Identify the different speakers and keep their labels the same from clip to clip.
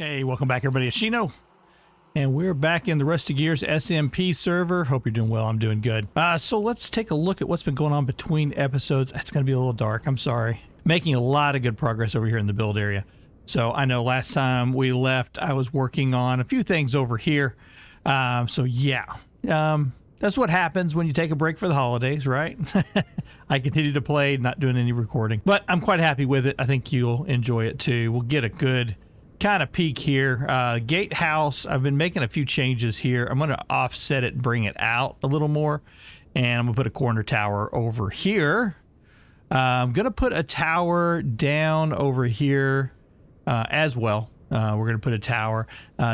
Speaker 1: Hey, welcome back everybody. It's Shino, and we're back in the Rusty Gears SMP server. Hope you're doing well. I'm doing good. So let's take a look at what's been going on between episodes. It's going to be a little dark. I'm sorry. Making a lot of good progress over here in the build area. So I know last time we left, I was working on a few things over here. So yeah, that's what happens when you take a break for the holidays, right? I continue to play, not doing any recording, but I'm quite happy with it. I think you'll enjoy it too. We'll get a good kind of peek here. Gatehouse, I've been making a few changes here. I'm going to offset it and bring it out a little more, and I'm going to put a corner tower over here. I'm going to put a tower down over here as well. We're going to put a tower.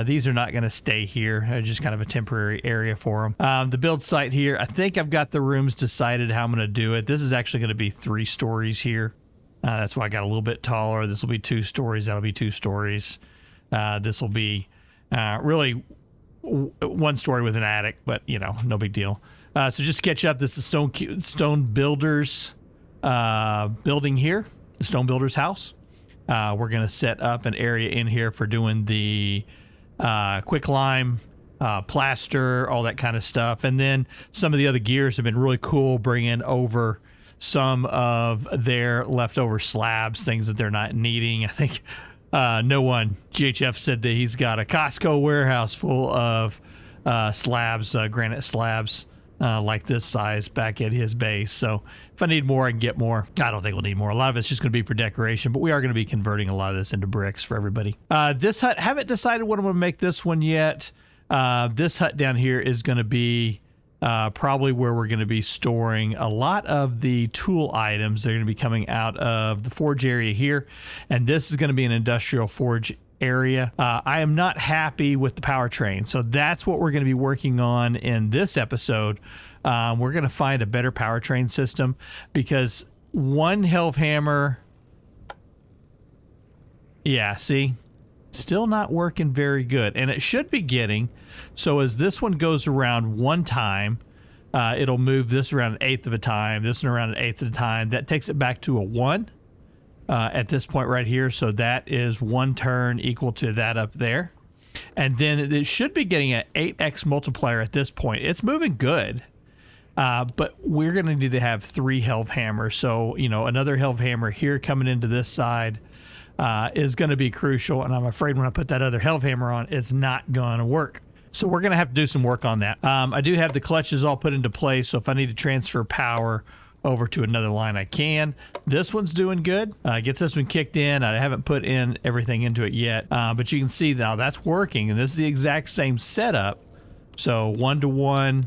Speaker 1: These are not going to stay here. Just kind of a temporary area for them. The build site here, I think I've got the rooms decided how I'm going to do it. This is actually going to be 3 stories here. That's why I got a little bit taller. This will be 2 stories. That'll be 2 stories. This will be really 1 story with an attic, but you know, no big deal. So just catch up. This is Stone Builders building here, the Stone Builders house. We're going to set up an area in here for doing the quicklime, plaster, all that kind of stuff. And then some of the other gears have been really cool, bringing over some of their leftover slabs, things that they're not needing. I think GHF said that he's got a Costco warehouse full of slabs, granite slabs like this size back at his base. So if I need more, I can get more. I don't think we'll need more. A lot of it's just going to be for decoration, but we are going to be converting a lot of this into bricks for everybody. This hut, haven't decided what I'm going to make this one yet. This hut down here is going to be probably where we're going to be storing a lot of the tool items. They're going to be coming out of the forge area here, and this is going to be an industrial forge area. I am not happy with the powertrain, so that's what we're going to be working on in this episode. We're going to find a better powertrain system, because one Helve hammer, yeah, see, still not working very good, and it should be getting. So as this one goes around one time, it'll move this around 1/8 of a time, this one around 1/8 of a time. That takes it back to a 1 at this point right here. So that is 1 turn equal to that up there. And then it should be getting an 8x multiplier at this point. It's moving good. But we're going to need to have 3 Helve hammers. So, you know, another Helve hammer here coming into this side is going to be crucial. And I'm afraid when I put that other Helve hammer on, it's not going to work. So we're going to have to do some work on that. I do have the clutches all put into place, so if I need to transfer power over to another line, I can. This one's doing good. Gets this one kicked in. I haven't put in everything into it yet, but you can see now that's working, and this is the exact same setup. So 1-to-1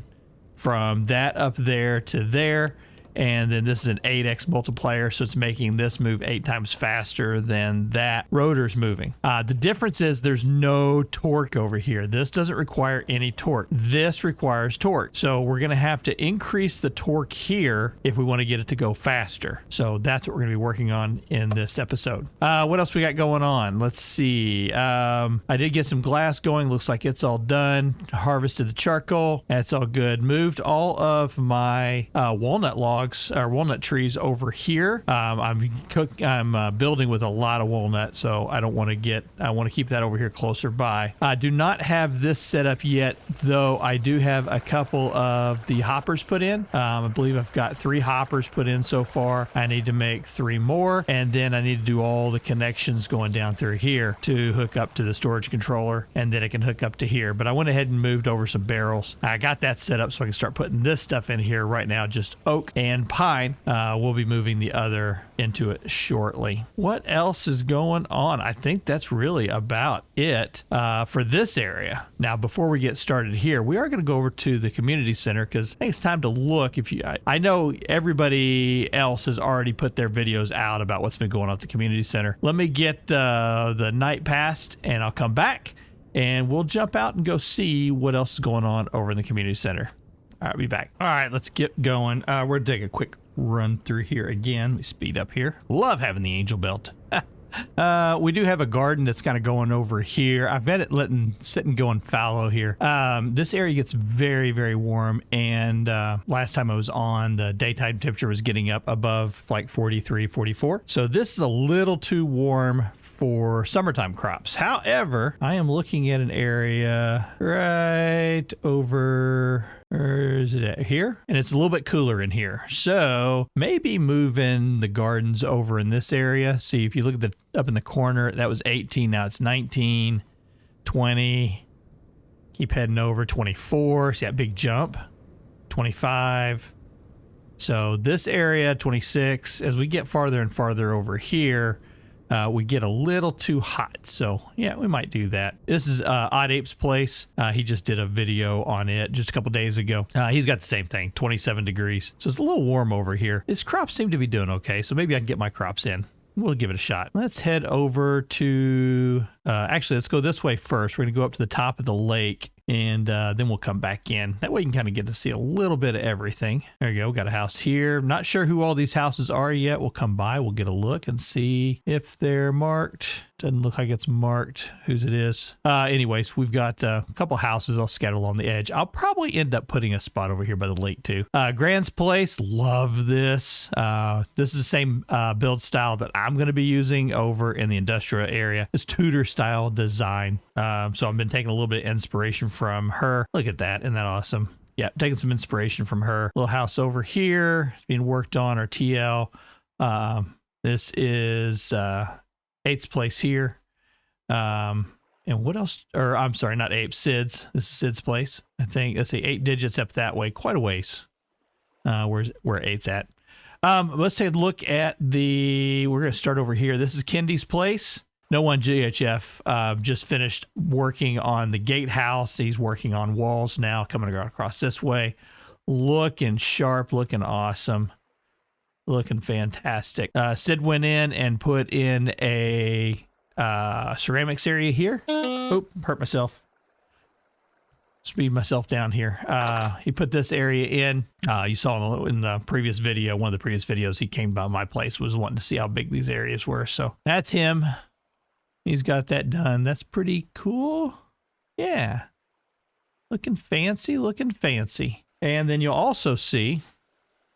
Speaker 1: from that up there to there. And then this is an 8x multiplier, so it's making this move 8 times faster than that rotor's moving. The difference is there's no torque over here. This doesn't require any torque. This requires torque. So we're going to have to increase the torque here if we want to get it to go faster. So that's what we're going to be working on in this episode. What else we got going on? Let's see. I did get some glass going. Looks like it's all done. Harvested the charcoal. That's all good. Moved all of my walnut logs, or walnut trees over here. I'm building with a lot of walnut, so I don't want to get, I want to keep that over here closer by. I do not have this set up yet, though I do have a couple of the hoppers put in. I believe I've got 3 hoppers put in so far. I need to make 3 more, and then I need to do all the connections going down through here to hook up to the storage controller, and then it can hook up to here. But I went ahead and moved over some barrels. I got that set up so I can start putting this stuff in here right now, just oak and pine. We'll be moving the other into it shortly. What else is going on? I think that's really about it for this area. Now, before we get started here, we are going to go over to the community center, because I think it's time to look. I know everybody else has already put their videos out about what's been going on at the community center. Let me get the night passed, and I'll come back and we'll jump out and go see what else is going on over in the community center. All right, I'll be back. All right, let's get going. We're going to take a quick run through here again. Let me speed up here. Love having the angel belt. We do have a garden that's kind of going over here. I've had it sit and go and fallow here. This area gets very, very warm, and last time I was on, the daytime temperature was getting up above like 43, 44. So this is a little too warm for summertime crops. However, I am looking at an area right over, where is it at? Here? And it's a little bit cooler in here. So maybe moving the gardens over in this area. See, if you look at the up in the corner, that was 18. Now it's 19, 20. Keep heading over, 24. See that big jump? 25. So this area, 26. As we get farther and farther over here, we get a little too hot. So yeah, we might do that. This is Odd Ape's place. He just did a video on it just a couple days ago. He's got the same thing, 27 degrees. So it's a little warm over here. His crops seem to be doing okay. So maybe I can get my crops in. We'll give it a shot. Let's head over to, actually, let's go this way first. We're going to go up to the top of the lake, and then we'll come back in. That way you can kind of get to see a little bit of everything. There you go. Got a house here. Not sure who all these houses are yet. We'll come by. We'll get a look and see if they're marked. Doesn't look like it's marked whose it is. Anyways, we've got a couple houses all scattered along the edge. I'll probably end up putting a spot over here by the lake too. Grand's place, love this. This is the same build style that I'm going to be using over in the industrial area. It's Tudor style design. So I've been taking a little bit of inspiration from her. Look at that. Isn't that awesome? Yeah, taking some inspiration from her. Little house over here being worked on, our TL. This is 8's place here. And what else? Or I'm sorry, not Ape, Sid's. This is Sid's place. I think, let's see, 8 digits up that way, quite a ways. Where 8's at. Let's take a look at we're going to start over here. This is Kendi's place. No one GHF just finished working on the gatehouse. He's working on walls now, coming across this way. Looking sharp, looking awesome. Looking fantastic. Sid went in and put in a ceramics area here. Oop, hurt myself. Speed myself down here. He put this area in. You saw in the previous video, one of the previous videos, he came by my place, was wanting to see how big these areas were. So that's him. He's got that done. That's pretty cool. Yeah. Looking fancy, looking fancy. And then you'll also see,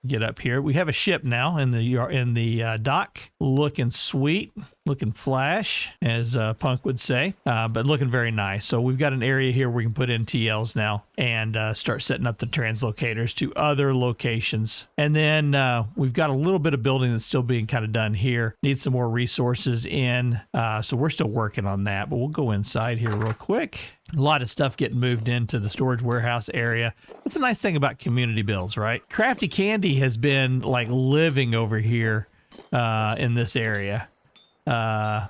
Speaker 1: get up here, we have a ship now in the dock, looking sweet, looking flash, as Punk would say, but looking very nice. So we've got an area here where we can put in TLs now and start setting up the translocators to other locations. And then we've got a little bit of building that's still being kind of done here. Need some more resources in, so we're still working on that, but we'll go inside here real quick. A lot of stuff getting moved into the storage warehouse area. It's a nice thing about community builds, right? Crafty Candy has been like living over here in this area. Oh,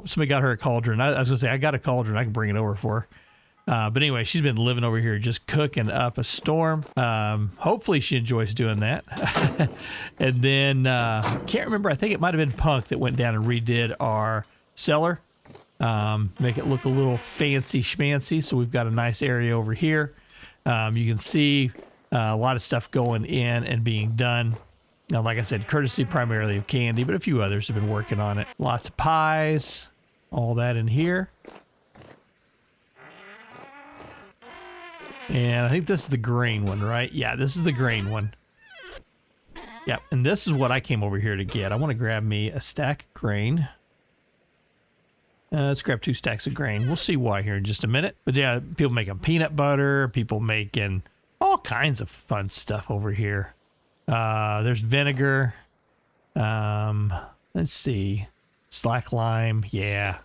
Speaker 1: somebody got her a cauldron. I was gonna say, I got a cauldron. I can bring it over for her. But anyway, she's been living over here just cooking up a storm. Hopefully she enjoys doing that. And then, can't remember, I think it might've been Punk that went down and redid our cellar. Make it look a little fancy schmancy. So we've got a nice area over here. You can see a lot of stuff going in and being done. Now, like I said, courtesy primarily of Candy, but a few others have been working on it. Lots of pies, all that in here. And I think this is the grain one, right? Yeah, this is the grain one. Yep, and this is what I came over here to get. I want to grab me a stack of grain. Let's grab 2 stacks of grain. We'll see why here in just a minute. But yeah, people making peanut butter, people making all kinds of fun stuff over here. There's vinegar. Let's see. Slack lime. Yeah.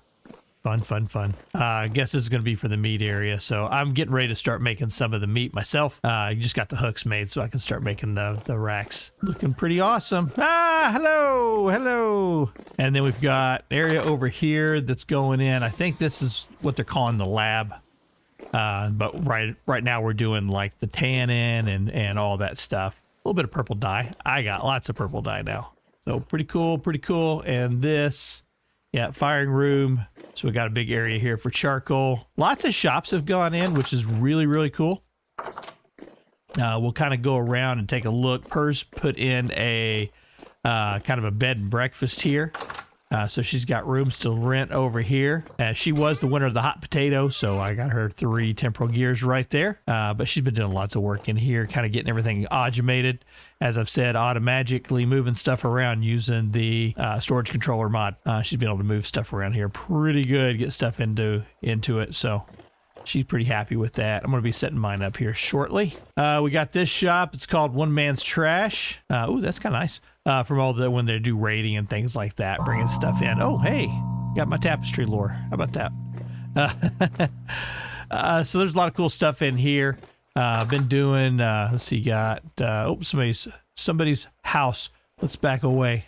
Speaker 1: Fun. I guess this is going to be for the meat area. So I'm getting ready to start making some of the meat myself. I just got the hooks made so I can start making the racks. Looking pretty awesome. Hello. And then we've got area over here that's going in. I think this is what they're calling the lab. But right now we're doing like the tannin and all that stuff. A little bit of purple dye. I got lots of purple dye now. So pretty cool. And this, yeah, firing room. So we got a big area here for charcoal. Lots of shops have gone in, which is really cool. We'll kind of go around and take a look. Pers put in a kind of a bed and breakfast here. So she's got rooms to rent over here. She was the winner of the hot potato, so I got her 3 temporal gears right there. But she's been doing lots of work in here, kind of getting everything automated. As I've said, automatically moving stuff around using the storage controller mod. She's been able to move stuff around here pretty good, get stuff into it. So she's pretty happy with that. I'm going to be setting mine up here shortly. We got this shop. It's called One Man's Trash. Ooh, that's kind of nice. From all the when they do raiding and things like that, bringing stuff in. Oh, hey, got my tapestry lore. How about that? So there's a lot of cool stuff in here. Been doing. Let's see. Got somebody's house. Let's back away.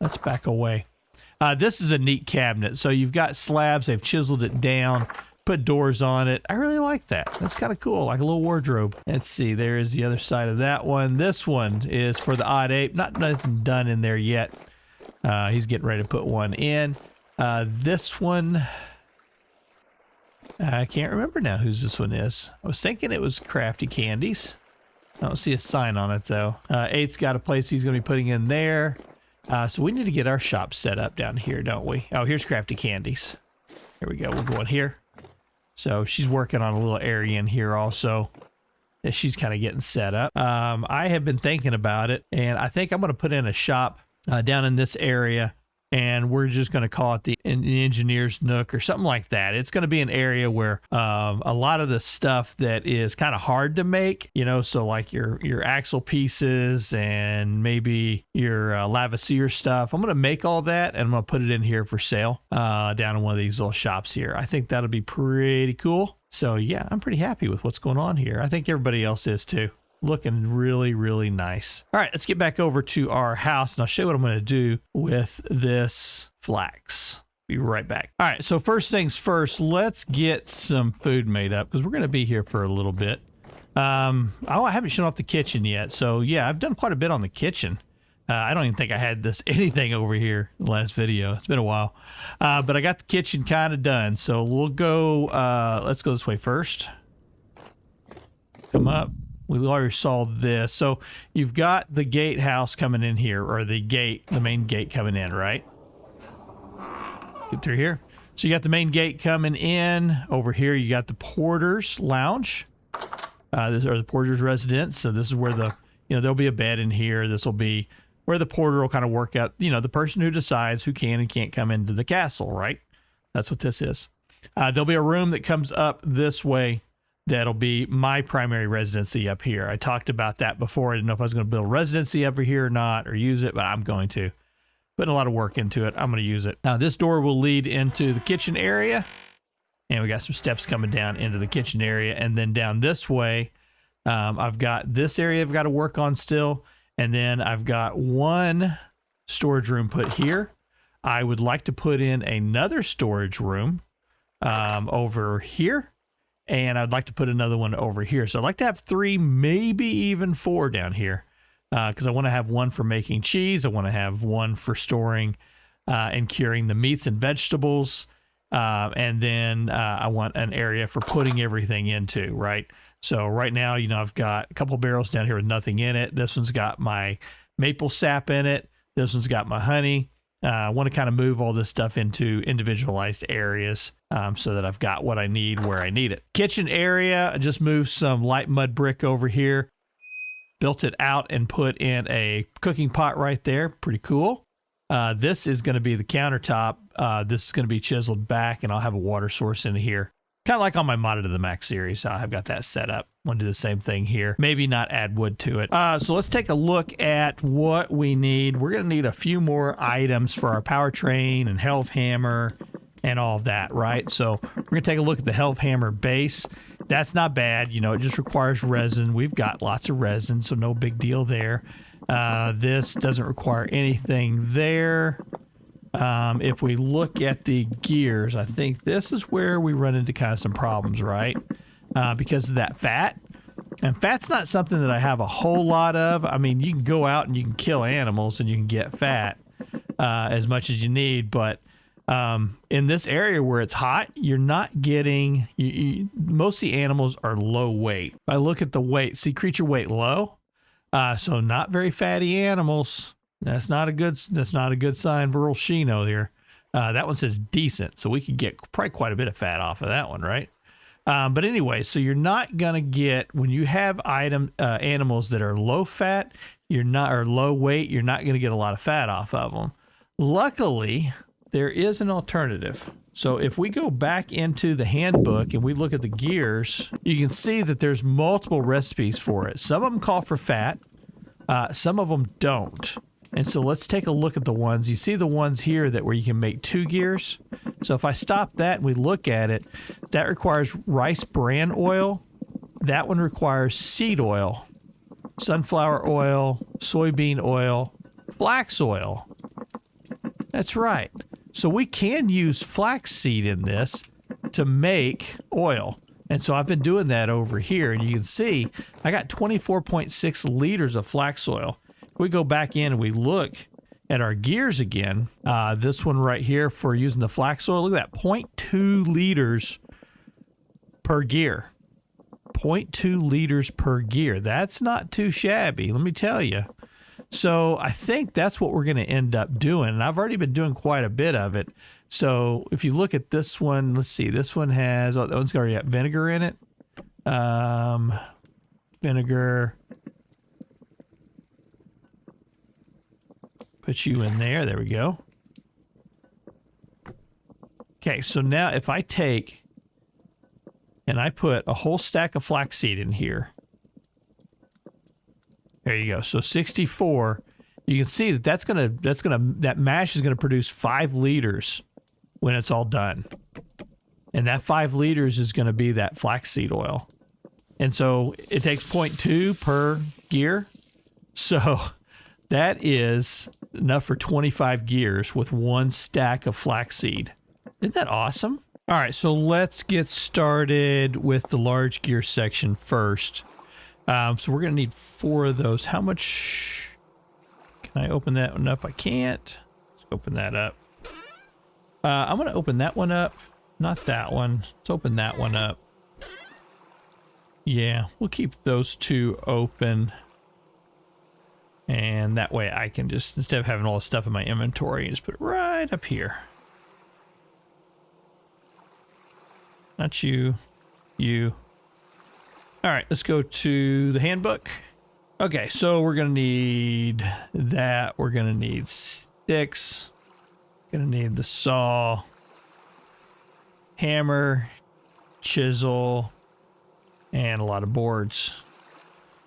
Speaker 1: This is a neat cabinet. So you've got slabs. They've chiseled it down. Put doors on it. I really like that. That's kind of cool, like a little wardrobe. Let's see, there is the other side of that one. This one is for the odd ape. Nothing done in there yet. He's getting ready to put one in. This one, I can't remember now whose this one is. I was thinking it was Crafty Candies. I don't see a sign on it though. Eight's got a place he's going to be putting in there. So we need to get our shop set up down here, don't we? Oh, here's Crafty Candies. Here we go. We're going here. So she's working on a little area in here also that she's kind of getting set up. I have been thinking about it, and I think I'm going to put in a shop down in this area, and we're just going to call it the engineer's nook or something like that. It's going to be an area where a lot of the stuff that is kind of hard to make, you know, so like your axle pieces and maybe your lavasier stuff. I'm going to make all that and I'm going to put it in here for sale down in one of these little shops here. I think that'll be pretty cool. So yeah, I'm pretty happy with what's going on here. I think everybody else is too. Looking really, really nice. All right, let's get back over to our house and I'll show you what I'm going to do with this flax. Be right back. All right, so first things first, let's get some food made up because we're going to be here for a little bit. I haven't shown off the kitchen yet. So yeah, I've done quite a bit on the kitchen. I don't even think I had anything over here in the last video. It's been a while. But I got the kitchen kind of done. So we'll go, let's go this way first. Come up. We already saw this. So you've got the gatehouse coming in here, or the main gate coming in, right? Get through here. So you got the main gate coming in. Over here, you got the porter's lounge. This are the porter's residence. So this is where there'll be a bed in here. This will be where the porter will kind of work out, the person who decides who can and can't come into the castle, right? That's what this is. There'll be a room that comes up this way. That'll be my primary residency up here. I talked about that before. I didn't know if I was going to build a residency over here or not, or use it, but I'm going to. Putting a lot of work into it. I'm going to use it. Now, this door will lead into the kitchen area. And we got some steps coming down into the kitchen area. And then down this way, I've got this area I've got to work on still. And then I've got one storage room put here. I would like to put in another storage room over here. And I'd like to put another one over here. So I'd like to have 3, maybe even 4 down here. Because I want to have one for making cheese. I want to have one for storing and curing the meats and vegetables. And then I want an area for putting everything into, right? So right now, I've got a couple barrels down here with nothing in it. This one's got my maple sap in it. This one's got my honey. I want to kind of move all this stuff into individualized areas so that I've got what I need where I need it. Kitchen area, I just moved some light mud brick over here, built it out and put in a cooking pot right there. Pretty cool. This is going to be the countertop. This is going to be chiseled back and I'll have a water source in here. Kind of like on my Modded to the Max series. I've got that set up. Want to do the same thing here. Maybe not add wood to it. So let's take a look at what we need. We're going to need a few more items for our powertrain and health hammer and all of that, right? So we're going to take a look at the health hammer base. That's not bad. It just requires resin. We've got lots of resin, so no big deal there. This doesn't require anything there. If we look at the gears, I think this is where we run into kind of some problems, right? Because of that fat. And fat's not something that I have a whole lot of. I mean, you can go out and you can kill animals and you can get fat as much as you need. But in this area where it's hot, you're not getting... most of the animals are low weight. If I look at the weight, see creature weight low. So not very fatty animals. That's not a good sign for old Shino there. That one says decent, so we could get probably quite a bit of fat off of that one, right? But anyway, so you're not gonna get, when you have animals that are low fat, or low weight, you're not gonna get a lot of fat off of them. Luckily, there is an alternative. So if we go back into the handbook and we look at the gears, you can see that there's multiple recipes for it. Some of them call for fat, some of them don't. And so let's take a look at the ones. You see the ones here that where you can make 2 gears. So if I stop that and we look at it, that requires rice bran oil. That one requires seed oil, sunflower oil, soybean oil, flax oil. That's right. So we can use flaxseed in this to make oil. And so I've been doing that over here, and you can see I got 24.6 liters of flax oil. If we go back in and we look at our gears again, this one right here for using the flax oil, look at that, 0.2 liters per gear. 0.2 liters per gear. That's not too shabby, let me tell you. So I think that's what we're going to end up doing. And I've already been doing quite a bit of it. So if you look at this one, let's see, this one has, that one's already got vinegar in it. Vinegar. Put you in there. There we go. Okay, so now if I take and I put a whole stack of flaxseed in here. There you go. So 64. You can see that that mash is gonna produce 5 liters when it's all done, and that 5 liters is gonna be that flaxseed oil. And so it takes 0.2 per gear. So that is enough for 25 gears with 1 stack of flaxseed. Isn't that awesome? All right, so let's get started with the large gear section first. So we're going to need 4 of those. How much? Can I open that one up? I can't. Let's open that up. I'm going to open that one up. Not that one. Let's open that one up. Yeah, we'll keep those 2 open. And that way I can just, instead of having all the stuff in my inventory, just put it right up here. Not you. You. All right, let's go to the handbook. Okay, so we're going to need that. We're going to need sticks. Going to need the saw, hammer, chisel, and a lot of boards.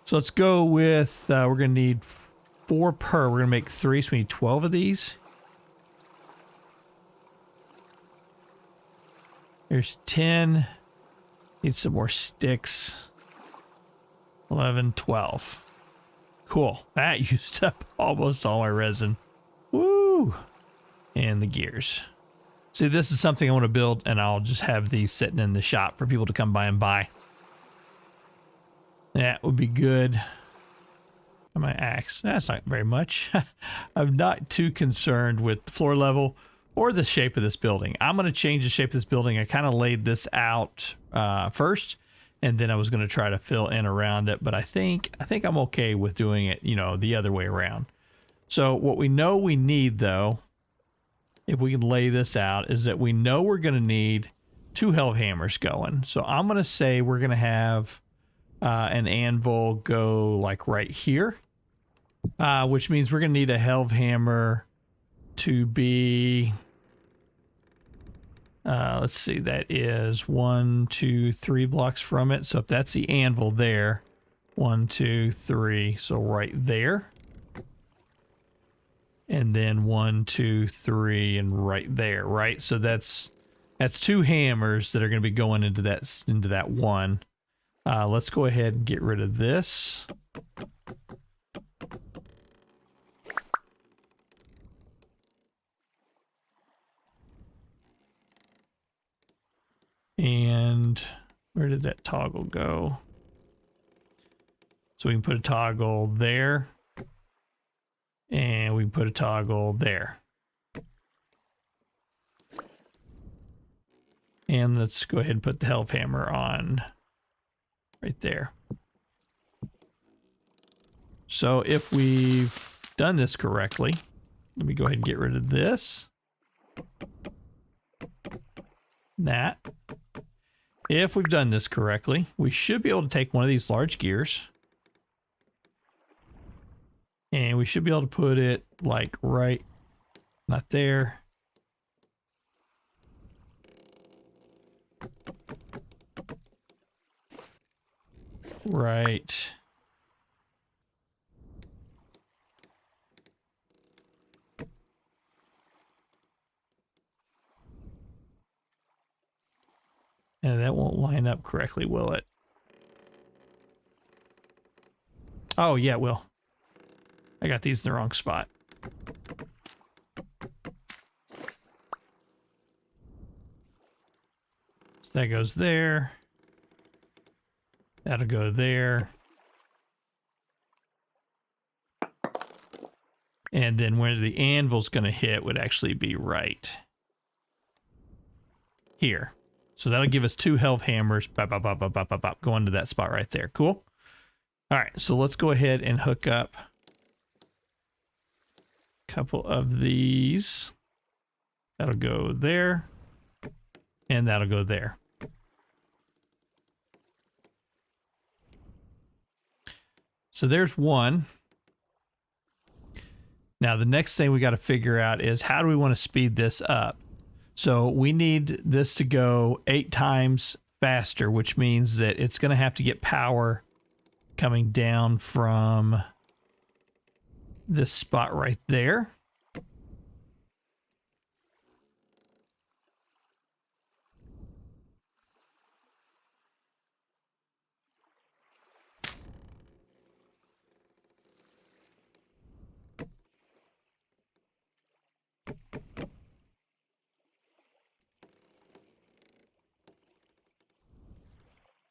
Speaker 1: So let's go with, we're going to need 4 per. We're going to make 3, so we need 12 of these. There's 10. Need some more sticks. 11, 12. Cool. That used up almost all my resin. Woo! And the gears. See, this is something I want to build, and I'll just have these sitting in the shop for people to come by and buy. That would be good. My axe. That's not very much. I'm not too concerned with the floor level or the shape of this building. I'm going to change the shape of this building. I kind of laid this out first, and then I was going to try to fill in around it, but I think I'm okay with doing it, you know, the other way around. So what we know we need, though, if we can lay this out, is that we know we're going to need 2 helve hammers going. So I'm going to say we're going to have an anvil go like right here, which means we're going to need a helve hammer to be, let's see, that is 1, 2, 3 blocks from it. So if that's the anvil there, 1, 2, 3, so right there. And then 1, 2, 3, and right there, right? So that's 2 hammers that are going to be going into that one. Let's go ahead and get rid of this. And where did that toggle go? So we can put a toggle there. And we can put a toggle there. And let's go ahead and put the helve hammer on right there. So if we've done this correctly, let me go ahead and get rid of this. That. If we've done this correctly, we should be able to take one of these large gears. And we should be able to put it like right, not there. Right. And that won't line up correctly, will it? Oh, yeah, it will. I got these in the wrong spot. So that goes there. That'll go there. And then where the anvil's going to hit would actually be right here. So that'll give us 2 health hammers, bop, bop, bop, bop, bop, bop, bop, going to that spot right there. Cool. All right, so let's go ahead and hook up a couple of these. That'll go there, and that'll go there. So there's one. Now the next thing we got to figure out is how do we want to speed this up? So we need this to go 8 times faster, which means that it's going to have to get power coming down from this spot right there.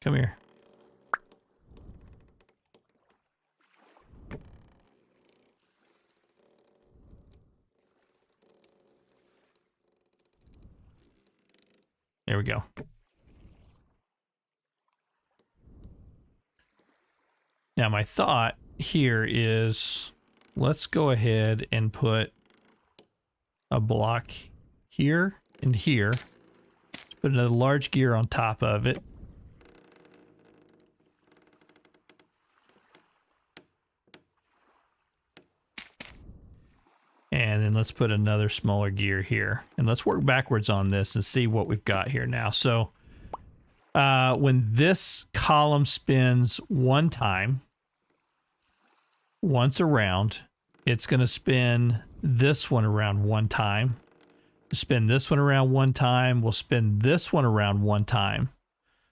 Speaker 1: Come here. There we go. Now my thought here is let's go ahead and put a block here and here. Let's put another large gear on top of it. And then let's put another smaller gear here. And let's work backwards on this and see what we've got here now. So when this column spins one time, once around, it's going to spin this one around one time. Spin this one around one time. We'll spin this one around one time.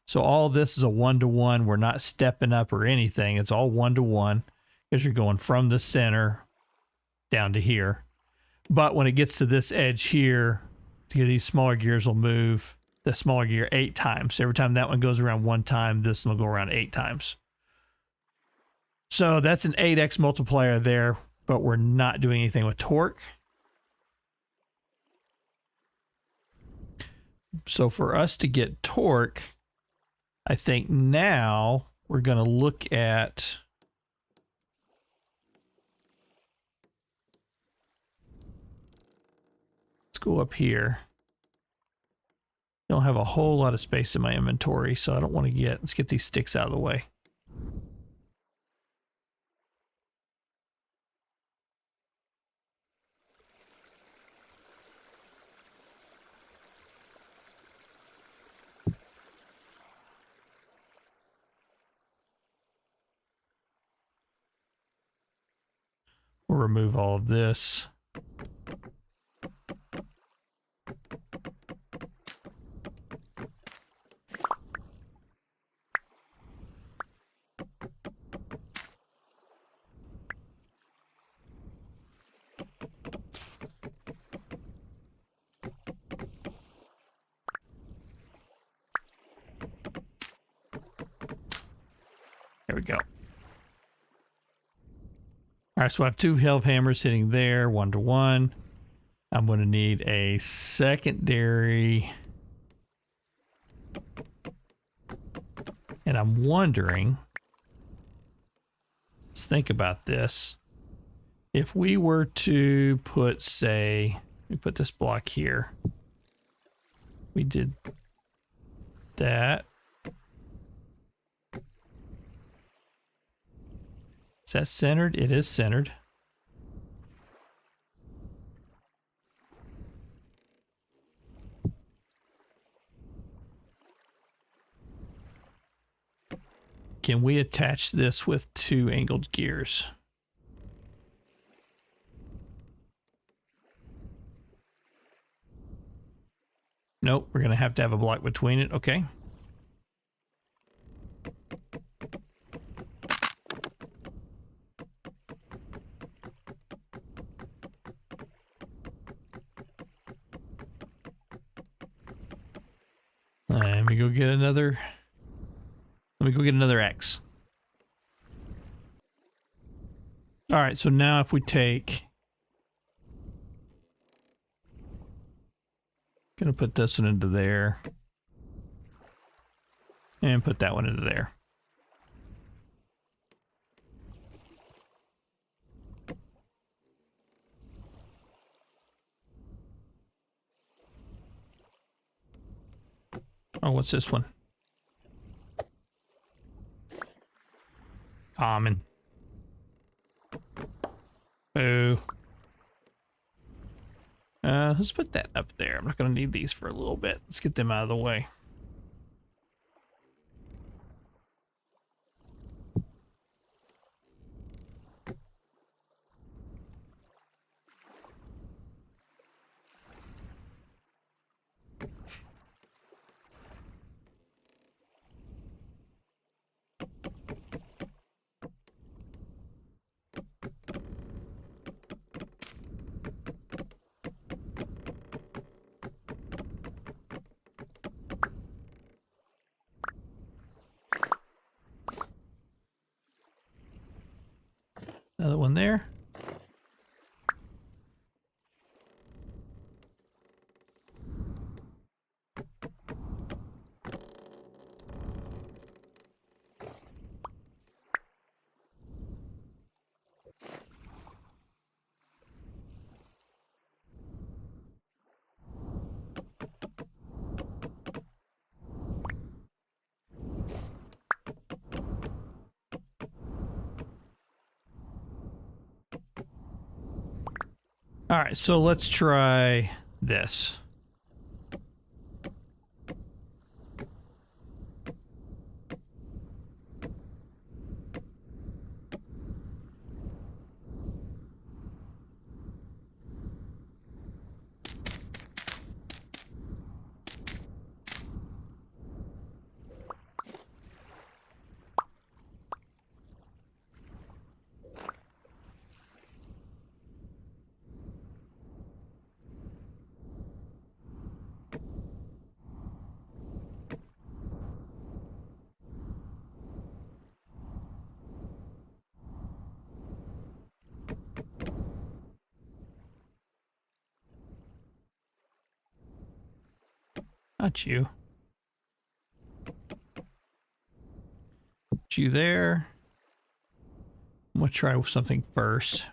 Speaker 1: So all this is a 1-to-1. We're not stepping up or anything. It's all 1-to-1 because you're going from the center down to here. But when it gets to this edge here, these smaller gears will move the smaller gear 8 times. Every time that one goes around one time, this one will go around 8 times. So that's an 8x multiplier there, but we're not doing anything with torque. So for us to get torque, I think now we're going to look at go up here. Don't have a whole lot of space in my inventory, so I don't want to let's get these sticks out of the way. We'll remove all of this. There we go. All right, so I have 2 health hammers hitting there, 1-to-1. I'm going to need a secondary. And I'm wondering, let's think about this. If we were to put, say, we put this block here. We did that. Is that centered? It is centered. Can we attach this with 2 angled gears? Nope, we're going to have a block between it. Okay. Let me go get another. Let me go get another X. All right, so now if we take, gonna put this one into there and put that one into there. Oh, what's this one? Common. Oh. Let's put that up there. I'm not going to need these for a little bit. Let's get them out of the way. Another one there. All right, so let's try this. Not you. Put you there. I'm gonna try something first.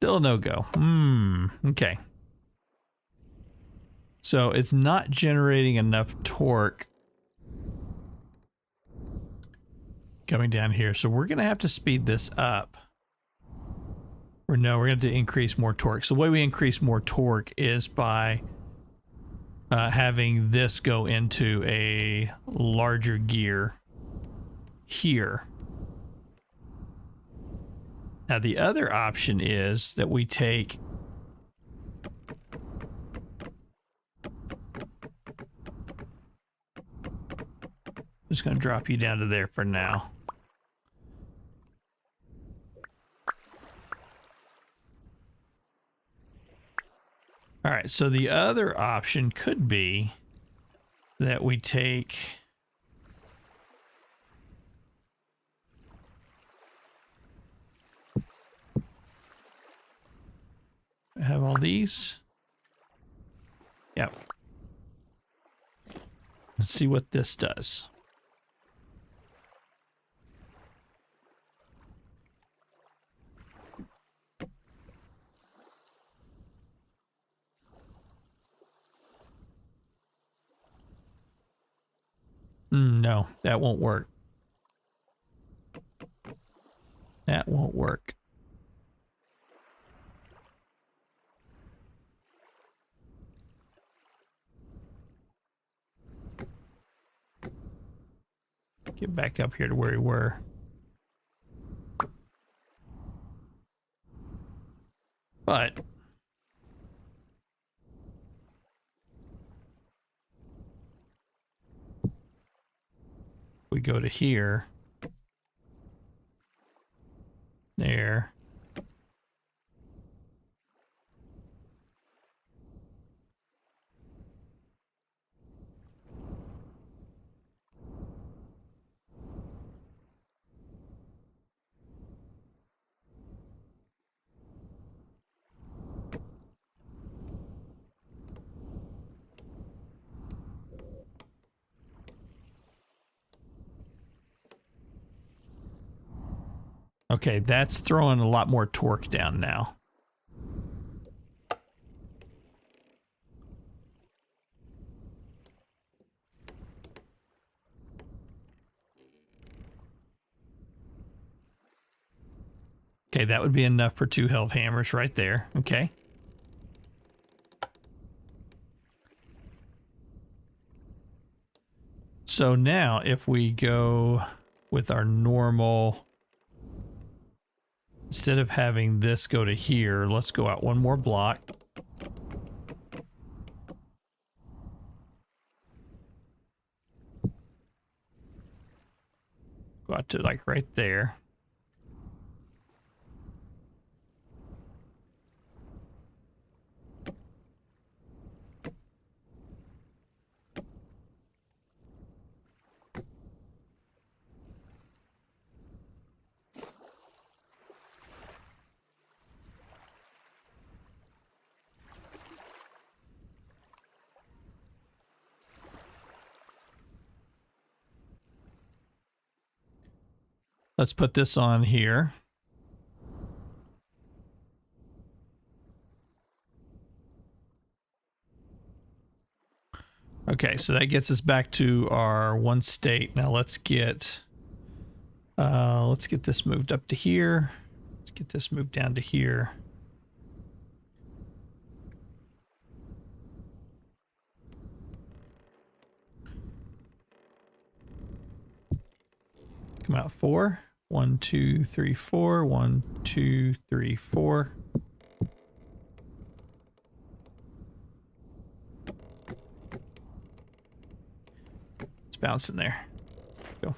Speaker 1: Still no go. Okay. So it's not generating enough torque coming down here. So we're going to have to speed this up. Or no, we're going to increase more torque. So the way we increase more torque is by having this go into a larger gear here. Now the other option is that we take just going to drop you down to there for now. All right, so the other option could be that we take have all these. Yep. Let's see what this does. No, that won't work. That won't work. Get back up here to where we were. But we go to here, there. Okay, that's throwing a lot more torque down now. Okay, that would be enough for 2 health hammers right there. Okay. So now if we go with our normal, instead of having this go to here, let's go out one more block. Go out to like right there. Let's put this on here. Okay, so that gets us back to our one state. Now let's get this moved up to here. Let's get this moved down to here. Come out 4. 1, 2, 3, 4. 1, 2, 3, 4. It's bouncing there. Go.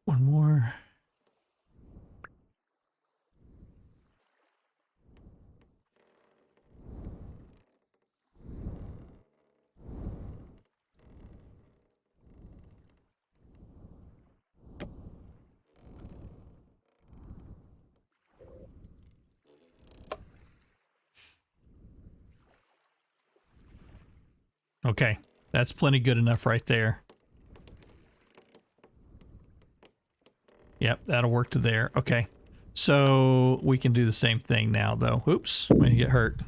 Speaker 1: One more. Okay, that's plenty good enough right there. Yep, that'll work to there. Okay, so we can do the same thing now, though. Oops, I'm gonna get hurt.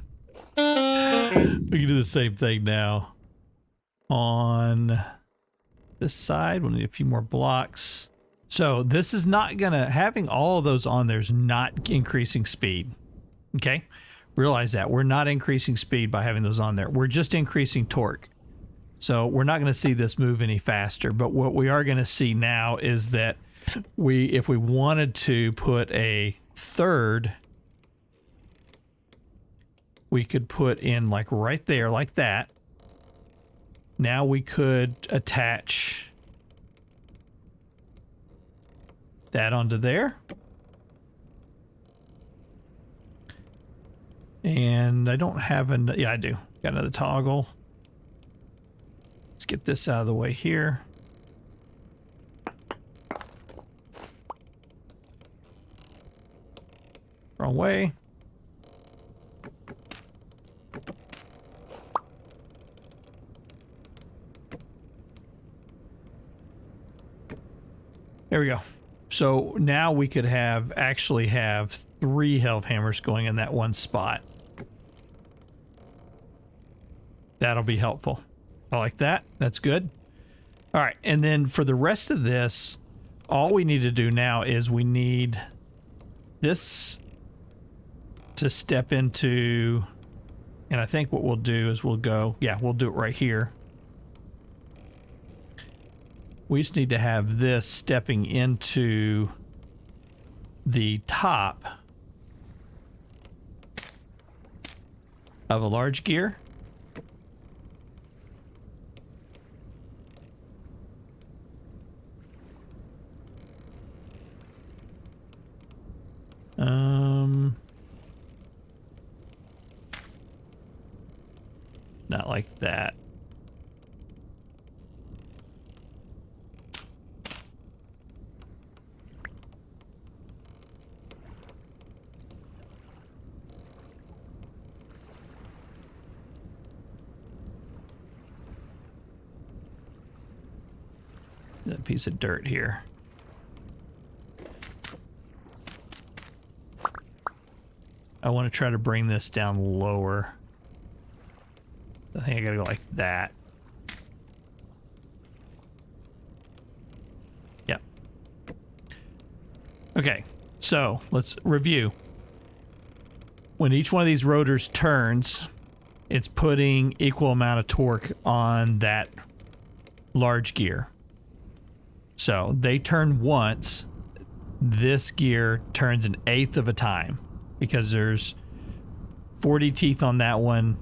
Speaker 1: We can do the same thing now on this side. We'll need a few more blocks. So this is not gonna, having all of those on there is not increasing speed. Okay, realize that we're not increasing speed by having those on there. We're just increasing torque. So we're not going to see this move any faster, but what we are going to see now is that if we wanted to put a third, we could put in like right there, like that. Now we could attach that onto there. And I don't have an, yeah, I do. Got another toggle. Let's get this out of the way here. Wrong way. There we go. So now we could actually have 3 health hammers going in that one spot. That'll be helpful. I like that. That's good. All right. And then for the rest of this, all we need to do now is we need this to step into, and I think what we'll do is we'll do it right here. We just need to have this stepping into the top of a large gear. Not like that. A piece of dirt here. I want to try to bring this down lower. I think I gotta go like that. Yep. Okay, so let's review. When each one of these rotors turns, it's putting equal amount of torque on that large gear. So they turn once, this gear turns 1/8 of a time because there's 40 teeth on that one,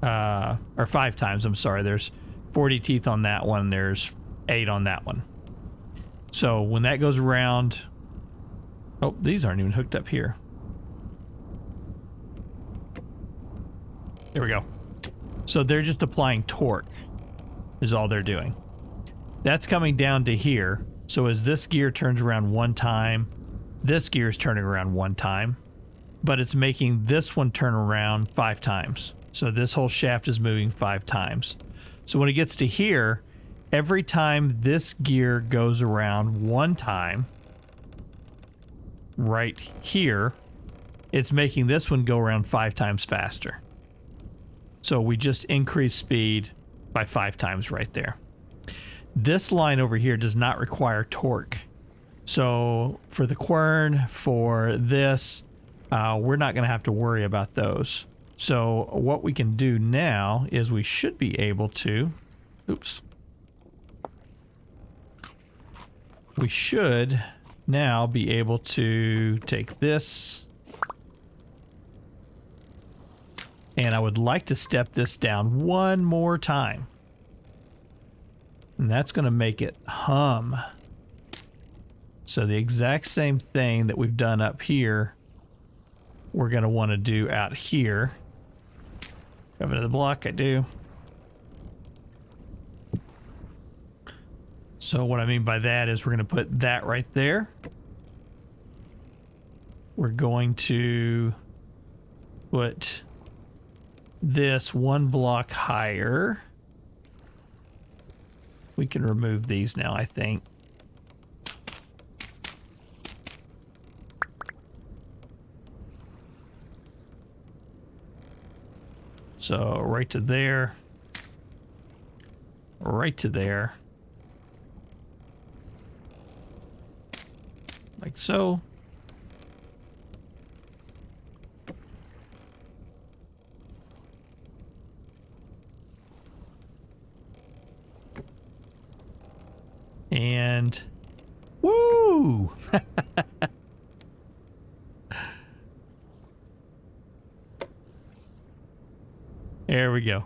Speaker 1: or 5 times, I'm sorry. There's 40 teeth on that one, there's 8 on that one. So when that goes around, oh, these aren't even hooked up here. There we go. So they're just applying torque is all they're doing. That's coming down to here. So as this gear turns around 1 time, this gear is turning around 1 time, but it's making this one turn around 5 times. So this whole shaft is moving 5 times. So when it gets to here, every time this gear goes around 1 time, right here, it's making this one go around 5 times faster. So we just increase speed by 5 times right there. This line over here does not require torque. So for the quern, for this, we're not going to have to worry about those. So what we can do now is we should be able to, oops. We should now be able to take this, and I would like to step this down 1 more time. And that's going to make it hum. So the exact same thing that we've done up here, we're going to want to do out here. Have another block, I do. So what I mean by that is we're going to put that right there. We're going to put this 1 block higher. We can remove these now, I think. So right to there. Right to there. Like so. And woo! There we go.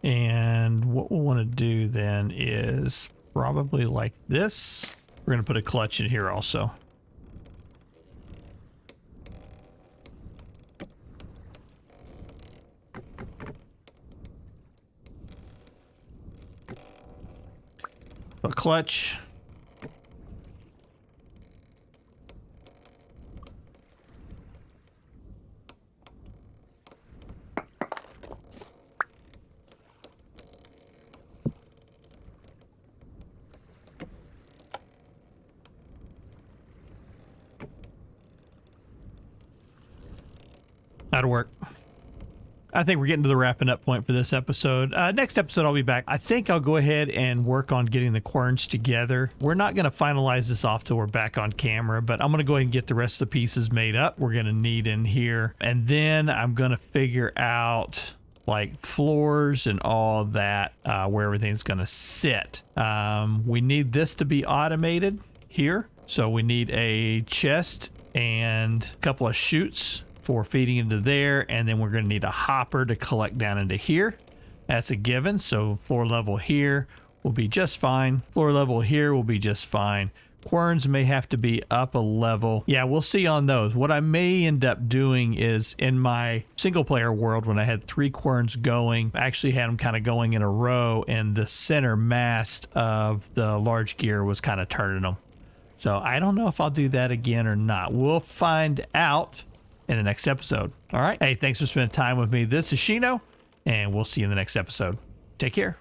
Speaker 1: And what we'll want to do then is probably like this. We're going to put a clutch in here also. A clutch. That'll work. I think we're getting to the wrapping up point for this episode. Next episode, I'll be back. I think I'll go ahead and work on getting the querns together. We're not going to finalize this off till we're back on camera, but I'm going to go ahead and get the rest of the pieces made up. We're going to need in here. And then I'm going to figure out like floors and all that, where everything's going to sit. We need this to be automated here. So we need a chest and a couple of chutes for feeding into there, and then we're going to need a hopper to collect down into here. That's a given. So floor level here will be just fine. Floor level here will be just fine. Querns may have to be up a level. Yeah, we'll see on those. What I may end up doing is in my single player world, when I had 3 querns going, I actually had them kind of going in a row, and the center mast of the large gear was kind of turning them. So I don't know if I'll do that again or not. We'll find out in the next episode. All right. Hey, thanks for spending time with me. This is Shino, and we'll see you in the next episode. Take care.